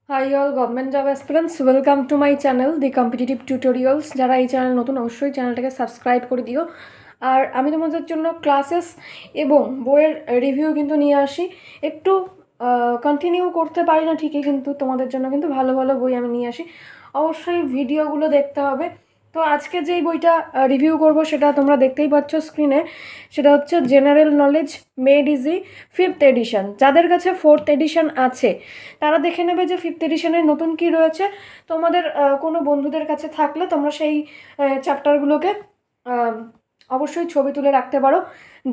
High all government job aspirants, welcome to my channel the competitive tutorials. যারা এই channel নতুন অবশ্যই চ্যানেলটাকে সাবস্ক্রাইব করে দিও। আর আমি তোমাদের জন্য ক্লাসেস এবং বইয়ের রিভিউ কিন্তু নিয়ে আসি। একটু কন্টিনিউ করতে পারি না ঠিকই, কিন্তু তোমাদের জন্য কিন্তু ভালো ভালো বই আমি নিয়ে আসি। অবশ্যই ভিডিওগুলো দেখতে হবে। তো আজকে যেই বইটা রিভিউ করব সেটা তোমরা দেখতেই পাচ্ছ স্ক্রিনে। সেটা হচ্ছে general knowledge made easy 5th edition. যাদের কাছে 4th এডিশন আছে তারা দেখে নেবে যে 5th এডিশনের নতুন কি রয়েছে। তোমাদের কোনো বন্ধুদের কাছে থাকলে তোমরা সেই চ্যাপ্টারগুলোকে অবশ্যই ছবি তুলে রাখতে পারো।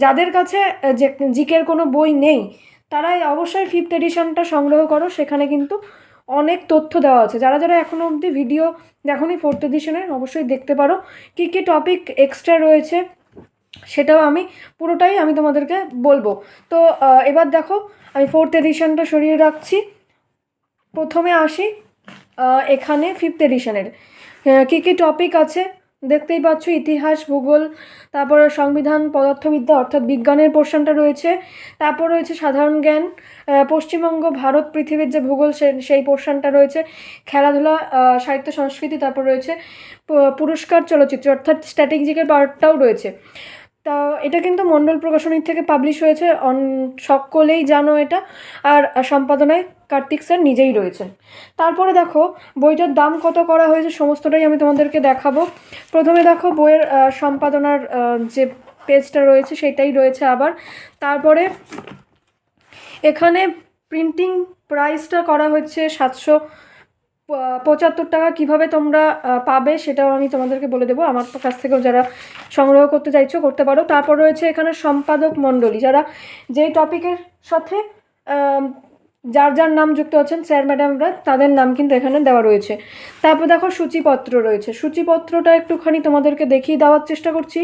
যাদের কাছে যে জিকের কোনো বই নেই তারাই অবশ্যই 5th এডিশনটা সংগ্রহ করো। সেখানে কিন্তু অনেক তথ্য দেওয়া আছে। যারা যারা এখনও অবধি ভিডিও দেখোনি 4th এডিশনের, অবশ্যই দেখতে পারো। কী কী টপিক এক্সট্রা রয়েছে সেটাও পুরোটাই আমি তোমাদেরকে বলবো। তো এবার দেখো, আমি 4th এডিশনটা সরিয়ে রাখছি। প্রথমে আসি এখানে 5th এডিশনের কী কী টপিক আছে দেখতেই পাচ্ছ। ইতিহাস, ভূগোল, তারপরে সংবিধান, পদার্থবিদ্যা অর্থাৎ বিজ্ঞানের পোর্শনটা রয়েছে। তারপর রয়েছে সাধারণ জ্ঞান, পশ্চিমবঙ্গ, ভারত, পৃথিবীর যে ভূগোল সেই পোর্শনটা রয়েছে। খেলাধুলা, সাহিত্য, সংস্কৃতি, তারপর রয়েছে পুরস্কার, চলচ্চিত্র অর্থাৎ স্ট্র্যাটেজিকের পার্টটাও রয়েছে। তা এটা কিন্তু মণ্ডল প্রকাশনীর থেকে পাবলিশ হয়েছে, সকলেই জানো এটা। আর সম্পাদনায় কার্তিক স্যার নিজেই রয়েছেন। তারপরে দেখো বইটার দাম কত করা হয়েছে, সমস্তটাই আমি তোমাদেরকে দেখাবো। প্রথমে দেখো বইয়ের সম্পাদনার যে পেজটা রয়েছে সেটাই রয়েছে আবার। তারপরে এখানে প্রিন্টিং প্রাইসটা করা হচ্ছে 775 টাকা। কীভাবে তোমরা পাবে সেটাও আমি তোমাদেরকে বলে দেবো। আমার কাছ থেকেও যারা সংগ্রহ করতে চাইছো করতে পারো। তারপর রয়েছে এখানে সম্পাদক মণ্ডলী, যারা যেই টপিকের সাথে যার যার নাম যুক্ত আছেন, স্যার ম্যাডামরা, তাদের নাম কিন্তু এখানে দেওয়া রয়েছে। তারপর দেখো সূচিপত্র রয়েছে। সূচিপত্রটা একটুখানি তোমাদেরকে দেখিয়ে দেওয়ার চেষ্টা করছি,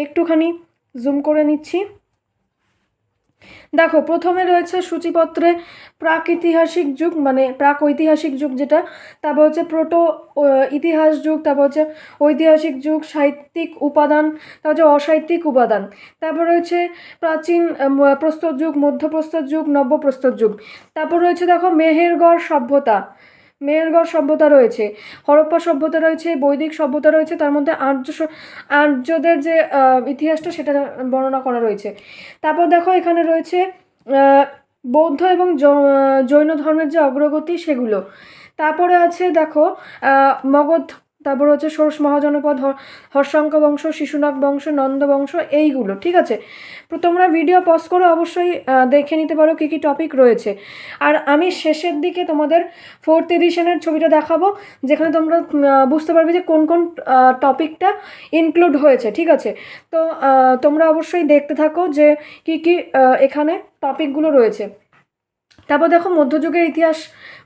একটুখানি জুম করে নিচ্ছি। দেখো প্রথমে রয়েছে সূচিপত্রে প্রাক-ঐতিহাসিক যুগ, মানে প্রাক-ঐতিহাসিক যুগ যেটা, তারপর হচ্ছে প্রোটো ইতিহাস যুগ, তারপর হচ্ছে ঐতিহাসিক যুগ, সাহিত্যিক উপাদান, তারপর হচ্ছে অসাহিত্যিক উপাদান, তারপর রয়েছে প্রাচীন প্রস্তর যুগ, মধ্যপ্রস্তর যুগ, নব্যপ্রস্তর যুগ। তারপর রয়েছে দেখো মেহেরগড় সভ্যতা রয়েছে, হরপ্পা সভ্যতা রয়েছে, বৈদিক সভ্যতা রয়েছে। তার মধ্যে আর্যদের যে ইতিহাসটা সেটা বর্ণনা করা রয়েছে। তারপর দেখো এখানে রয়েছে বৌদ্ধ এবং জৈন ধর্মের যে অগ্রগতি সেগুলো। তারপরে আছে দেখো মগধ, তারপর হচ্ছে ষোড়শ মহাজনপদ, হর্ষাঙ্ক বংশ, শিশুনাগ বংশ, নন্দ বংশ, এইগুলো। ঠিক আছে, তোমরা ভিডিও পজ করে অবশ্যই দেখে নিতে পারো কী কী টপিক রয়েছে। আর আমি শেষের দিকে তোমাদের 4th এডিশনের ছবিটা দেখাবো, যেখানে তোমরা বুঝতে পারবে যে কোন কোন টপিকটা ইনক্লুড হয়েছে। ঠিক আছে, তো তোমরা অবশ্যই দেখতে থাকো যে কী কী এখানে টপিকগুলো রয়েছে। তারপর দেখো মধ্যযুগের ইতিহাস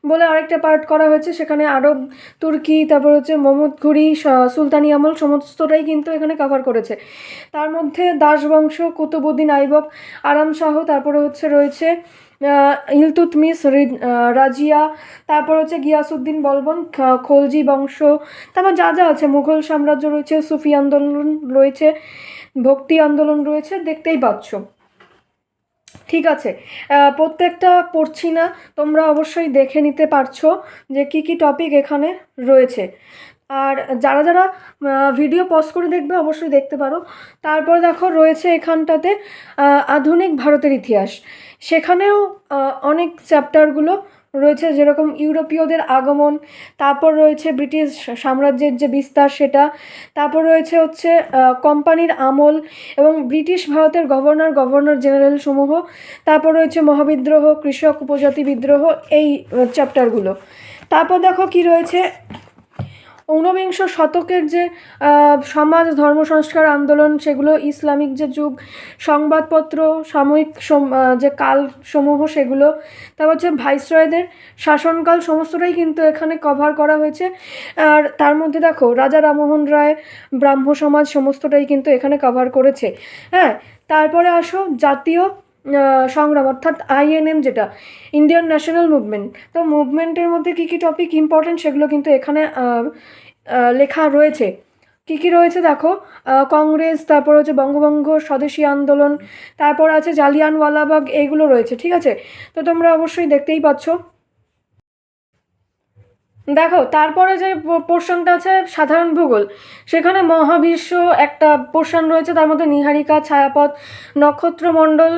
বলে আরেকটা পার্ট করা হয়েছে। সেখানে আরব, তুর্কি, তারপর হচ্ছে মোহাম্মদঘুরি, সুলতানি আমল, সমস্তটাই কিন্তু এখানে কভার করেছে। তার মধ্যে দাস বংশ, কুতুবউদ্দিন আইবক, আরাম শাহ, তারপরে হচ্ছে রয়েছে ইলতুৎমিশ, রাজিয়া, তারপর হচ্ছে গিয়াসউদ্দিন বলবন, খলজি বংশ, তারপর যা যা আছে, মুঘল সাম্রাজ্য রয়েছে, সুফি আন্দোলন রয়েছে, ভক্তি আন্দোলন রয়েছে, দেখতেই পাচ্ছ। ঠিক আছে, প্রত্যেকটা পড়ছি না, তোমরা অবশ্যই দেখে নিতে পারছো যে কী কী টপিক এখানে রয়েছে। আর যারা যারা ভিডিও পজ করে দেখবে অবশ্যই দেখতে পারো। তারপর দেখো রয়েছে এখানটাতে আধুনিক ভারতের ইতিহাস। সেখানেও অনেক চ্যাপ্টারগুলো রয়েছে, যেরকম ইউরোপীয়দের আগমন, তারপর রয়েছে ব্রিটিশ সাম্রাজ্যের যে বিস্তার সেটা, তারপর রয়েছে হচ্ছে কোম্পানির আমল এবং ব্রিটিশ ভারতের গভর্নর জেনারেল সমূহ, তারপর রয়েছে মহাবিদ্রোহ, কৃষক উপজাতি বিদ্রোহ, এই চ্যাপ্টারগুলো। তারপর দেখো কি রয়েছে, ঊনবিংশ শতকের যে সমাজ ধর্ম সংস্কার আন্দোলন, সেগুলো, ইসলামিক যে যুগ, সংবাদপত্র, সাময়িক যে কালসমূহ সেগুলো, তারপর হচ্ছে ভাইসরয়দের শাসনকাল, সমস্তটাই কিন্তু এখানে কভার করা হয়েছে। আর তার মধ্যে দেখো রাজা রামমোহন রায়, ব্রাহ্ম সমাজ, সমস্তটাই কিন্তু এখানে কভার করেছে। হ্যাঁ, তারপরে আসো জাতীয় সংগ্রাম অর্থাৎ আইএনএম, যেটা ইন্ডিয়ান ন্যাশনাল মুভমেন্ট। তো মুভমেন্টের মধ্যে কী কী টপিক ইম্পর্টেন্ট সেগুলো কিন্তু এখানে লেখা রয়েছে। কী কী রয়েছে দেখো, কংগ্রেস, তারপর হচ্ছে বঙ্গভঙ্গ, স্বদেশী আন্দোলন, তারপর আছে জালিয়ানওয়ালাবাগ, এইগুলো রয়েছে। ঠিক আছে, তো তোমরা অবশ্যই দেখতেই পাচ্ছ। দেখো তারপরে যে পোর্শনটা আছে সাধারণ ভূগোল, সেখানে মহাবিশ্ব একটা পোর্শন রয়েছে, তার মধ্যে নীহারিকা, ছায়াপথ, নক্ষত্রমণ্ডল,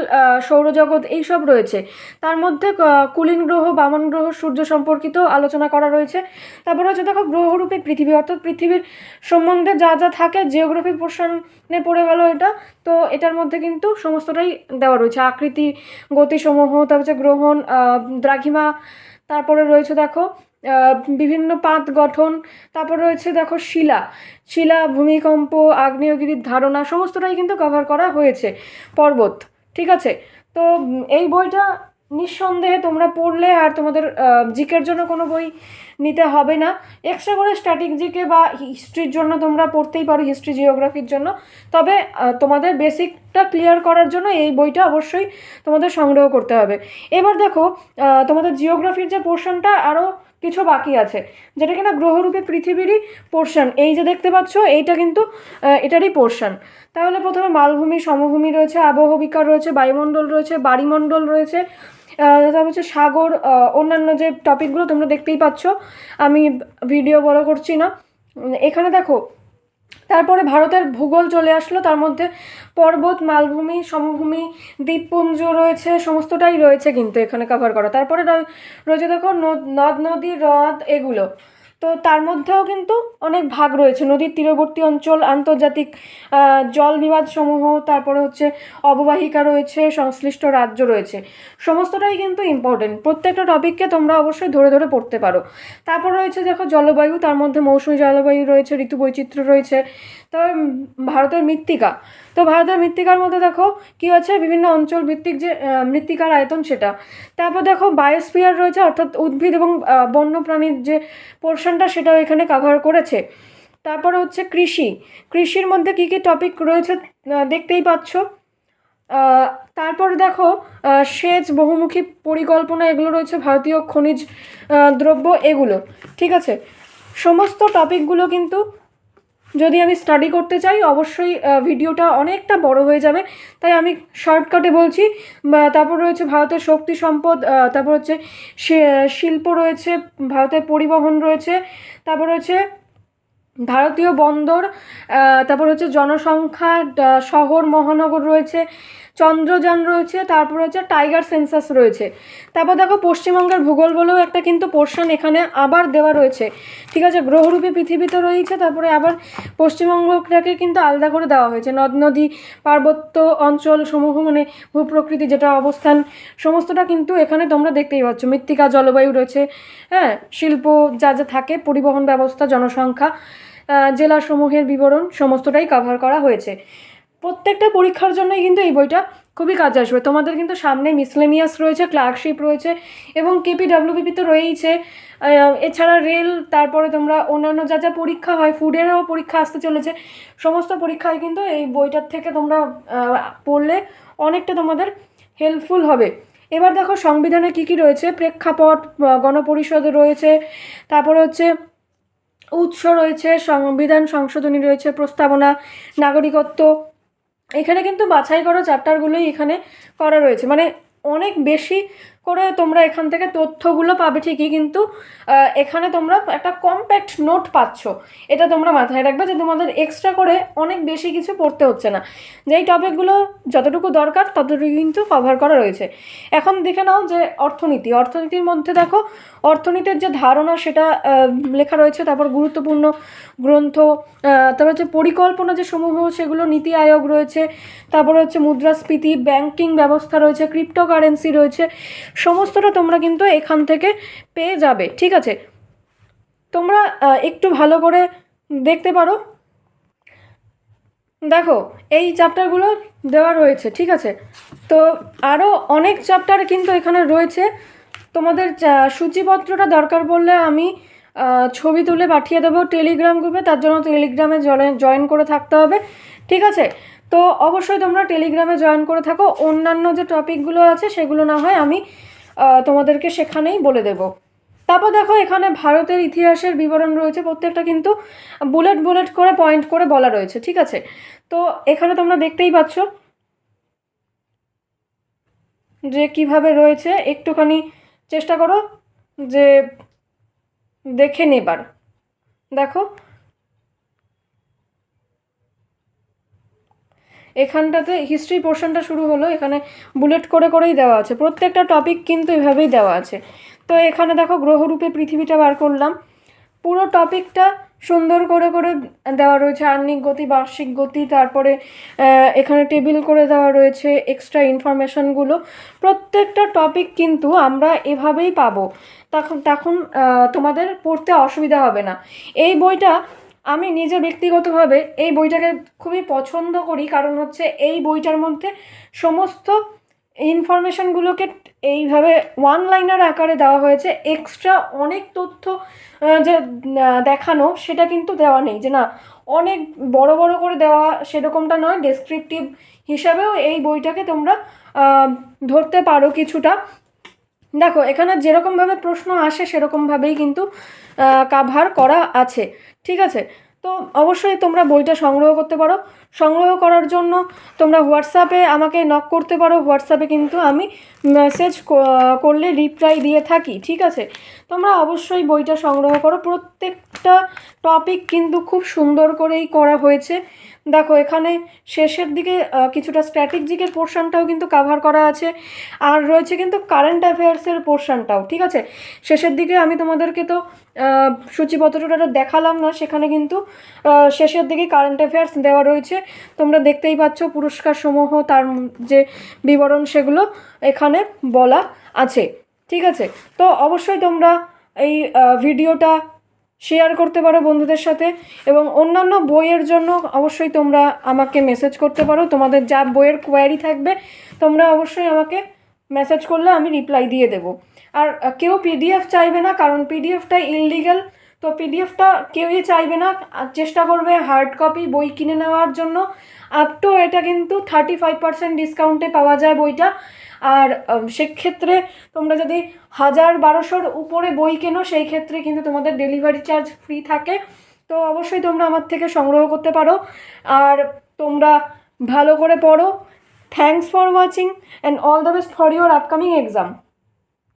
সৌরজগৎ এইসব রয়েছে। তার মধ্যে কুলীন গ্রহ, বামন গ্রহ, সূর্য সম্পর্কিত আলোচনা করা রয়েছে। তারপরে হচ্ছে দেখো গ্রহরূপে পৃথিবী, অর্থাৎ পৃথিবীর সম্বন্ধে যা যা থাকে জিওগ্রাফি পোর্শনে পড়ে গেল এটা। তো এটার মধ্যে কিন্তু সমস্তটাই দেওয়া রয়েছে, আকৃতি, গতিসমূহ, তারপর হচ্ছে গ্রহণ, দ্রাঘিমা, তারপরে রয়েছে দেখো বিভিন্ন পাত গঠন, তারপর রয়েছে দেখো শিলা, ভূমিকম্প, আগ্নেয়গিরির ধারণা সমস্তটাই কিন্তু কভার করা হয়েছে, পর্বত। ঠিক আছে, তো এই বইটা নিঃসন্দেহে তোমরা পড়লে আর তোমাদের জিকের জন্য কোনো বই নিতে হবে না। এক্সট্রা করে স্ট্যাটিক জিকে বা হিস্ট্রির জন্য তোমরা পড়তেই পারো, হিস্ট্রি জিওগ্রাফির জন্য। তবে তোমাদের বেসিকটা ক্লিয়ার করার জন্য এই বইটা অবশ্যই তোমাদের সংগ্রহ করতে হবে। এবার দেখো তোমাদের জিওগ্রাফির যে পোর্শনটা আরও কিছু বাকি আছে, যেটা কিনা গ্রহরূপে পৃথিবীরই পোর্শন। এই যে দেখতে পাচ্ছ এইটা কিন্তু এটারই পোর্শন। তাহলে প্রথমে মালভূমি, সমভূমি রয়েছে, আবহবিকার রয়েছে, বায়ুমণ্ডল রয়েছে, বাড়িমণ্ডল রয়েছে, তারপর হচ্ছে সাগর, অন্যান্য যে টপিকগুলো তোমরা দেখতেই পাচ্ছ, আমি ভিডিও বড় করছি না। এখানে দেখো তারপরে ভারতের ভূগোল চলে আসলো, তার মধ্যে পর্বত, মালভূমি, সমভূমি, দ্বীপপুঞ্জ রয়েছে, সমস্তটাই রয়েছে কিন্তু এখানে কভার করা। তারপরে রয়েছে দেখো নদ নদী, হ্রদ এগুলো। তো তার মধ্যেও কিন্তু অনেক ভাগ রয়েছে, নদীর তীরবর্তী অঞ্চল, আন্তর্জাতিক জল বিবাদ সমূহ, তারপরে হচ্ছে অববাহিকা রয়েছে, সংশ্লিষ্ট রাজ্য রয়েছে, সমস্তটাই কিন্তু ইম্পর্টেন্ট। প্রত্যেকটা টপিককে তোমরা অবশ্যই ধরে ধরে পড়তে পারো। তারপর রয়েছে দেখো জলবায়ু, তার মধ্যে মৌসুমী জলবায়ু রয়েছে, ঋতু বৈচিত্র্য রয়েছে। তবে ভারতের মৃত্তিকা, তো ভারতের মৃত্তিকার মধ্যে দেখো কী আছে, বিভিন্ন অঞ্চল ভিত্তিক যে মৃত্তিকার আয়তন সেটা। তারপর দেখো বায়োস্ফিয়ার রয়েছে, অর্থাৎ উদ্ভিদ এবং বন্যপ্রাণীর যে পোর্শনটা সেটাও এখানে কভার করেছে। তারপরে হচ্ছে কৃষির মধ্যে কী কী টপিক রয়েছে দেখতেই পাচ্ছ। তারপর দেখো সেচ, বহুমুখী পরিকল্পনা এগুলো রয়েছে, ভারতীয় খনিজ দ্রব্য এগুলো। ঠিক আছে, সমস্ত টপিকগুলো কিন্তু যদি আমি স্টাডি করতে চাই অবশ্যই ভিডিওটা অনেকটা বড় হয়ে যাবে, তাই আমি শর্টকাটে বলছি। তারপর রয়েছে ভারতের শক্তি সম্পদ, তারপর হচ্ছে শিল্প রয়েছে, ভারতের পরিবহন রয়েছে, তারপর রয়েছে ভারতীয় বন্দর, তারপর হচ্ছে জনসংখ্যা, শহর মহানগর রয়েছে, চন্দ্রযান রয়েছে, তারপর হচ্ছে টাইগার সেন্সাস রয়েছে। তারপর দেখো পশ্চিমবঙ্গের ভূগোল বলেও একটা কিন্তু পোর্শন এখানে আবার দেওয়া রয়েছে। ঠিক আছে, গ্রহরূপী পৃথিবী তো রয়েছে, তারপরে আবার পশ্চিমবঙ্গটাকে কিন্তু আলাদা করে দেওয়া হয়েছে, নদ নদী, পার্বত্য অঞ্চল সমূহ, মানে ভূপ্রকৃতি যেটা অবস্থান, সমস্তটা কিন্তু এখানে তোমরা দেখতেই পাচ্ছ। মৃত্তিকা, জলবায়ু রয়েছে, হ্যাঁ, শিল্প যা যা থাকে, পরিবহন ব্যবস্থা, জনসংখ্যা, জেলাসমূহের বিবরণ সমস্তটাই কভার করা হয়েছে। প্রত্যেকটা পরীক্ষার জন্যই কিন্তু এই বইটা খুবই কাজে আসবে। তোমাদের কিন্তু সামনে মিসলেনিয়াস রয়েছে, ক্লার্কশিপ রয়েছে, এবং কেপিডব্লিউবিপি তো রয়েইছে। এছাড়া রেল, তারপরে তোমরা অন্যান্য যা যা পরীক্ষা হয়, ফুডেরও পরীক্ষা আসতে চলেছে, সমস্ত পরীক্ষায় কিন্তু এই বইটার থেকে তোমরা পড়লে অনেকটা তোমাদের হেল্পফুল হবে। এবার দেখো সংবিধানে কী কী রয়েছে, প্রেক্ষাপট, গণপরিষদ রয়েছে, তারপরে হচ্ছে উৎস রয়েছে, সংবিধান সংশোধনী রয়েছে, প্রস্তাবনা, নাগরিকত্ব। এখানে কিন্তু বাছাই করা চ্যাপ্টারগুলোই এখানে করা রয়েছে, মানে অনেক বেশি করে তোমরা এখান থেকে তথ্যগুলো পাবে ঠিকই, কিন্তু এখানে তোমরা একটা কম্প্যাক্ট নোট পাচ্ছ। এটা তোমরা মাথায় রাখবে যে তোমাদের এক্সট্রা করে অনেক বেশি কিছু পড়তে হচ্ছে না, যেই টপিকগুলো যতটুকু দরকার ততটুকু কিন্তু কভার করা রয়েছে। এখন দেখে নাও যে অর্থনীতির মধ্যে দেখো অর্থনীতির যে ধারণা সেটা লেখা রয়েছে, তারপর গুরুত্বপূর্ণ গ্রন্থ, তারপর হচ্ছে পরিকল্পনা যে সমূহ সেগুলো, নীতি আয়োগ রয়েছে, তারপরে হচ্ছে মুদ্রাস্ফীতি, ব্যাংকিং ব্যবস্থা রয়েছে, ক্রিপ্টোকারেন্সি রয়েছে, সমস্তটা তোমরা কিন্তু এখান থেকে পেয়ে যাবে। ঠিক আছে, তোমরা একটু ভালো করে দেখতে পারো। দেখো এই চ্যাপ্টারগুলো দেওয়া রয়েছে। ঠিক আছে, তো আরও অনেক চ্যাপ্টার কিন্তু এখানে রয়েছে। তোমাদের সূচিপত্রটা দরকার পড়লে আমি ছবি তুলে পাঠিয়ে দেবো টেলিগ্রাম গ্রুপে, তার জন্য টেলিগ্রামে জয়েন করে থাকতে হবে। ঠিক আছে, তো অবশ্যই তোমরা টেলিগ্রামে জয়েন করে থাকো। অন্যান্য যে টপিকগুলো আছে সেগুলো না হয় আমি তোমাদেরকে সেখানেই বলে দেব। তারপর দেখো এখানে ভারতের ইতিহাসের বিবরণ রয়েছে, প্রত্যেকটা কিন্তু বুলেট বুলেট করে পয়েন্ট করে বলা রয়েছে। ঠিক আছে, তো এখানে তোমরা দেখতেই পাচ্ছ যে কিভাবে রয়েছে। একটুখানি চেষ্টা করো যে দেখে নেবার। দেখো এখানটাতে হিস্ট্রি পোর্শনটা শুরু হলো, এখানে বুলেট করে করেই দেওয়া আছে, প্রত্যেকটা টপিক কিন্তু এভাবেই দেওয়া আছে। তো এখানে দেখো গ্রহরূপে পৃথিবীটা বার করলাম, পুরো টপিকটা সুন্দর করে করে দেওয়া রয়েছে, আহ্নিক গতি, বার্ষিক গতি, তারপরে এখানে টেবিল করে দেওয়া রয়েছে এক্সট্রা ইনফরমেশনগুলো। প্রত্যেকটা টপিক কিন্তু আমরা এভাবেই পাবো, তখন তখন তোমাদের পড়তে অসুবিধা হবে না। এই বইটা আমি নিজে ব্যক্তিগতভাবে এই বইটাকে খুবই পছন্দ করি, কারণ হচ্ছে এই বইটার মধ্যে সমস্ত ইনফরমেশনগুলোকে এইভাবে ওয়ান লাইনার আকারে দেওয়া হয়েছে। এক্সট্রা অনেক তথ্য যে দেখানো সেটা কিন্তু দেওয়া নেই, যে না অনেক বড় বড় করে দেওয়া সেরকমটা নয়। ডেসক্রিপটিভ হিসাবেও এই বইটাকে তোমরা ধরতে পারো কিছুটা। দেখো এখানে যেরকমভাবে প্রশ্ন আসে সেরকমভাবেই কিন্তু কাভার করা আছে, ঠিক আছে। তো অবশ্যই তোমরা বইটা সংগ্রহ করতে পারো। সংগ্রহ করার জন্য তোমরা হোয়াটসঅ্যাপে আমাকে নক করতে পারো, হোয়াটসঅ্যাপে কিন্তু আমি মেসেজ করলে রিপ্লাই দিয়ে থাকি, ঠিক আছে। তোমরা অবশ্যই বইটা সংগ্রহ করো, প্রত্যেকটা টপিক কিন্তু খুব সুন্দর করেই করা হয়েছে। দেখো এখানে শেষের দিকে কিছুটা স্ট্র্যাটেজিকের পোর্শনটাও কিন্তু কাভার করা আছে, আর রয়েছে কিন্তু কারেন্ট অ্যাফেয়ার্সের পোর্শনটাও, ঠিক আছে। শেষের দিকে আমি তোমাদেরকে তো সূচিপত্রটা দেখালাম না, সেখানে কিন্তু শেষের দিকে কারেন্ট অ্যাফেয়ার্স দেওয়া রয়েছে, তোমরা দেখতেই পাচ্ছ পুরস্কার সমূহ, তার যে বিবরণ সেগুলো এখানে বলা আছে, ঠিক আছে। তো অবশ্যই তোমরা এই ভিডিওটা শেয়ার করতে পারো বন্ধুদের সাথে, এবং অন্যান্য বইয়ের জন্য অবশ্যই তোমরা আমাকে মেসেজ করতে পারো। তোমাদের যা বইয়ের কোয়ারি থাকবে তোমরা অবশ্যই আমাকে মেসেজ করলে আমি রিপ্লাই দিয়ে দেবো। আর কেউ পিডিএফ চাইবে না, কারণ পিডিএফটা ইললিগাল, তো পিডিএফটা কেউই চাইবে না, চেষ্টা করবে হার্ড কপি বই কিনে নেওয়ার জন্য। আপ টু এটা কিন্তু 35% ডিসকাউন্টে পাওয়া যায় বইটা। আর সেক্ষেত্রে তোমরা যদি 1000-1200-র উপরে বই কেনো সেই ক্ষেত্রে কিন্তু তোমাদের ডেলিভারি চার্জ ফ্রি থাকে। তো অবশ্যই তোমরা আমার থেকে সংগ্রহ করতে পারো, আর তোমরা ভালো করে পড়ো। Thanks for watching and all the best for your upcoming exam.